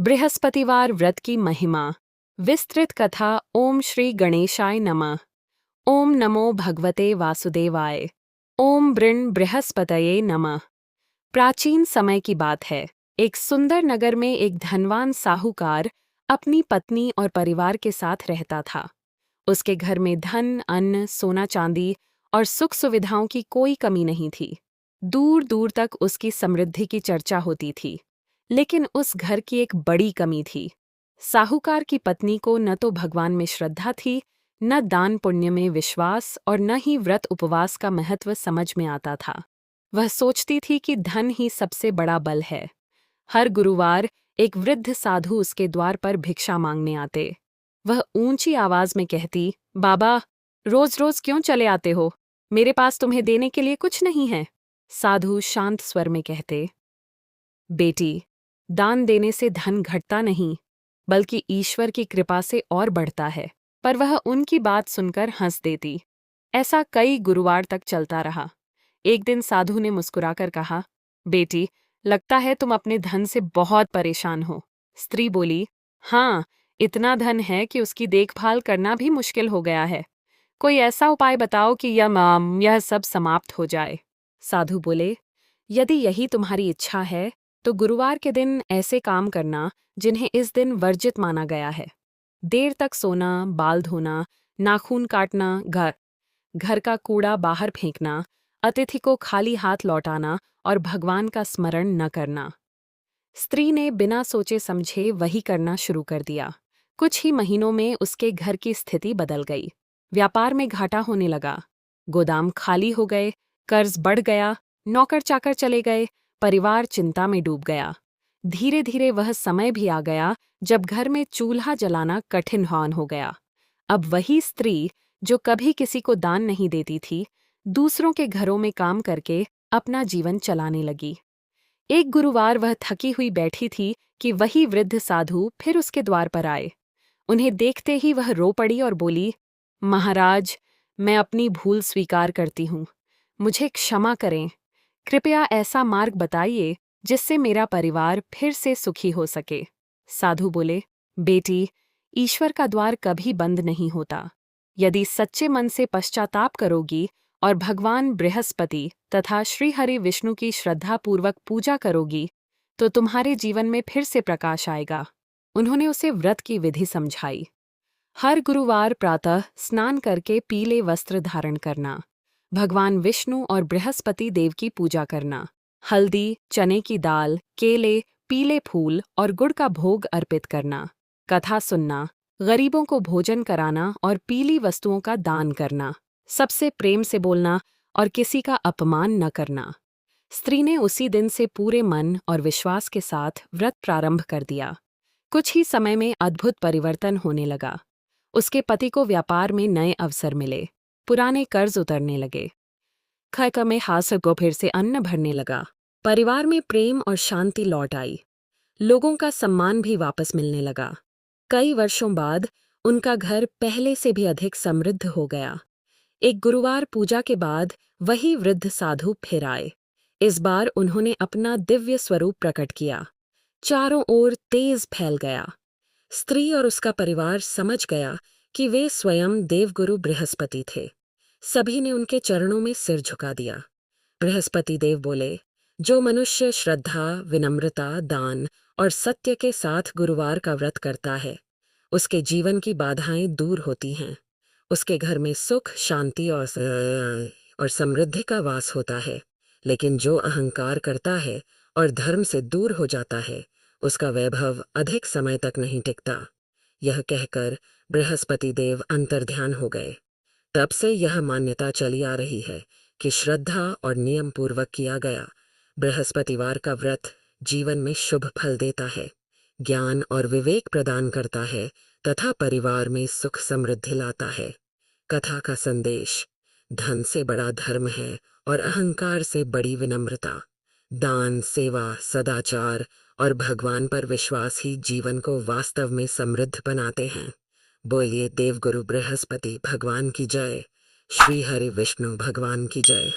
बृहस्पतिवार व्रत की महिमा। विस्तृत कथा। ओम श्री गणेशाय नमः। ओम नमो भगवते वासुदेवाय। ओम बृण बृहस्पतये नमः। प्राचीन समय की बात है। एक सुंदर नगर में एक धनवान साहूकार अपनी पत्नी और परिवार के साथ रहता था। उसके घर में धन, अन्न, सोना चांदी और सुख सुविधाओं की कोई कमी नहीं थी। दूर दूर तक उसकी समृद्धि की चर्चा होती थी। लेकिन उस घर की एक बड़ी कमी थी। साहूकार की पत्नी को न तो भगवान में श्रद्धा थी, न दान पुण्य में विश्वास और न ही व्रत उपवास का महत्व समझ में आता था। वह सोचती थी कि धन ही सबसे बड़ा बल है। हर गुरुवार एक वृद्ध साधु उसके द्वार पर भिक्षा मांगने आते। वह ऊंची आवाज में कहती, बाबा, रोज रोज क्यों चले आते हो? मेरे पास तुम्हें देने के लिए कुछ नहीं है। साधु शांत स्वर में कहते, बेटी, दान देने से धन घटता नहीं, बल्कि ईश्वर की कृपा से और बढ़ता है। पर वह उनकी बात सुनकर हंस देती। ऐसा कई गुरुवार तक चलता रहा। एक दिन साधु ने मुस्कुराकर कहा, बेटी, लगता है तुम अपने धन से बहुत परेशान हो। स्त्री बोली, हाँ, इतना धन है कि उसकी देखभाल करना भी मुश्किल हो गया है। कोई ऐसा उपाय बताओ कि यह सब समाप्त हो जाए। साधु बोले, यदि यही तुम्हारी इच्छा है तो गुरुवार के दिन ऐसे काम करना जिन्हें इस दिन वर्जित माना गया है। देर तक सोना, बाल धोना, नाखून काटना, घर का कूड़ा बाहर फेंकना, अतिथि को खाली हाथ लौटाना और भगवान का स्मरण न करना। स्त्री ने बिना सोचे समझे वही करना शुरू कर दिया। कुछ ही महीनों में उसके घर की स्थिति बदल गई। व्यापार में घाटा होने लगा। गोदाम खाली हो गए, कर्ज बढ़ गया, नौकर चाकर चले गए, परिवार चिंता में डूब गया। धीरे धीरे वह समय भी आ गया जब घर में चूल्हा जलाना कठिन हो गया। अब वही स्त्री जो कभी किसी को दान नहीं देती थी, दूसरों के घरों में काम करके अपना जीवन चलाने लगी। एक गुरुवार वह थकी हुई बैठी थी कि वही वृद्ध साधु फिर उसके द्वार पर आए। उन्हें देखते ही वह रो पड़ी और बोली, महाराज, मैं अपनी भूल स्वीकार करती हूँ। मुझे क्षमा करें। कृपया ऐसा मार्ग बताइए जिससे मेरा परिवार फिर से सुखी हो सके। साधु बोले, बेटी, ईश्वर का द्वार कभी बंद नहीं होता। यदि सच्चे मन से पश्चाताप करोगी और भगवान बृहस्पति तथा श्रीहरि विष्णु की श्रद्धापूर्वक पूजा करोगी तो तुम्हारे जीवन में फिर से प्रकाश आएगा। उन्होंने उसे व्रत की विधि समझाई। हर गुरुवार प्रातः स्नान करके पीले वस्त्र धारण करना, भगवान विष्णु और बृहस्पति देव की पूजा करना, हल्दी, चने की दाल, केले, पीले फूल और गुड़ का भोग अर्पित करना, कथा सुनना, गरीबों को भोजन कराना और पीली वस्तुओं का दान करना, सबसे प्रेम से बोलना और किसी का अपमान न करना। स्त्री ने उसी दिन से पूरे मन और विश्वास के साथ व्रत प्रारंभ कर दिया। कुछ ही समय में अद्भुत परिवर्तन होने लगा। उसके पति को व्यापार में नए अवसर मिले, पुराने कर्ज उतरने लगे, घर में हाथ को फिर से अन्न भरने लगा, परिवार में प्रेम और शांति लौट आई, लोगों का सम्मान भी वापस मिलने लगा। कई वर्षों बाद उनका घर पहले से भी अधिक समृद्ध हो गया। एक गुरुवार पूजा के बाद वही वृद्ध साधु फिर आए। इस बार उन्होंने अपना दिव्य स्वरूप प्रकट किया। चारों ओर तेज फैल गया। स्त्री और उसका परिवार समझ गया कि वे स्वयं देवगुरु बृहस्पति थे। सभी ने उनके चरणों में सिर झुका दिया। बृहस्पति देव बोले, जो मनुष्य श्रद्धा, विनम्रता, दान और सत्य के साथ गुरुवार का व्रत करता है, उसके जीवन की बाधाएं दूर होती हैं। उसके घर में सुख, शांति और समृद्धि का वास होता है। लेकिन जो अहंकार करता है और धर्म से दूर हो जाता है, उसका वैभव अधिक समय तक नहीं टिकता। यह कहकर बृहस्पति देव अंतर्ध्यान हो गए। तब से यह मान्यता चली आ रही है कि श्रद्धा और नियम पूर्वक किया गया बृहस्पतिवार का व्रत जीवन में शुभ फल देता है, ज्ञान और विवेक प्रदान करता है तथा परिवार में सुख समृद्धि लाता है। कथा का संदेश: धन से बड़ा धर्म है और अहंकार से बड़ी विनम्रता। दान, सेवा, सदाचार और भगवान पर विश्वास ही जीवन को वास्तव में समृद्ध बनाते हैं। बोलिए देवगुरु बृहस्पति भगवान की जय। श्री हरि विष्णु भगवान की जय।